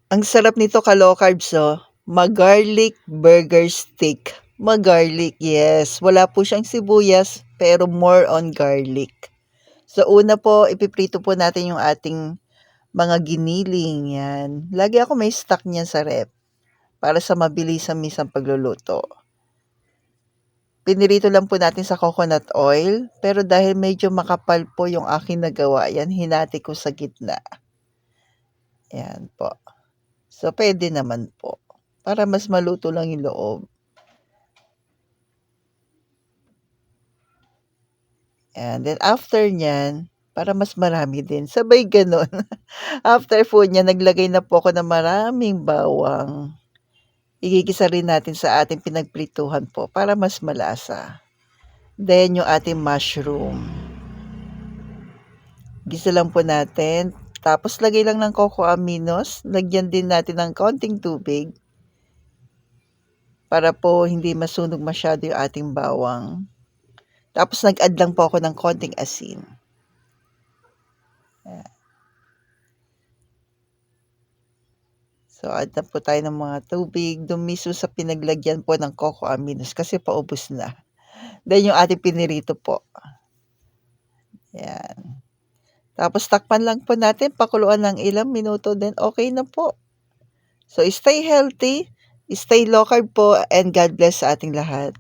Ang sarap nito ka-low carbs, oh. Ma-garlic burger stick. Ma-garlic, yes. Wala po siyang sibuyas, pero more on garlic. So, una po, ipiprito po natin yung ating mga giniling, yan. Lagi ako may stock niyan sa rep para sa mabilisang misang pagluluto. Pinirito lang po natin sa coconut oil, pero dahil medyo makapal po yung aking nagawa, yan, hinati ko sa gitna. Yan po. So, pwede naman po. Para mas maluto lang yung loob. And then after niyan, para mas marami din, sabay gano'n. After po niyan, naglagay na po ako ng maraming bawang. Igigisa rin natin sa ating pinagprituhan po para mas malasa. Then yung ating mushroom. Gisa lang po natin. Tapos lagay lang ng coco aminos. Lagyan din natin ng konting tubig para po hindi masunog masyado yung ating bawang. Tapos nag-add lang po ako ng konting asin. So, add na po tayo ng mga tubig, doon mismo sa pinaglagyan po ng coco aminos kasi paubos na. Then yung ating pinirito po. Yan. Tapos takpan lang po natin, pakuluan ng ilang minuto, then okay na po. So, stay healthy, stay low carb po, and God bless sa ating lahat.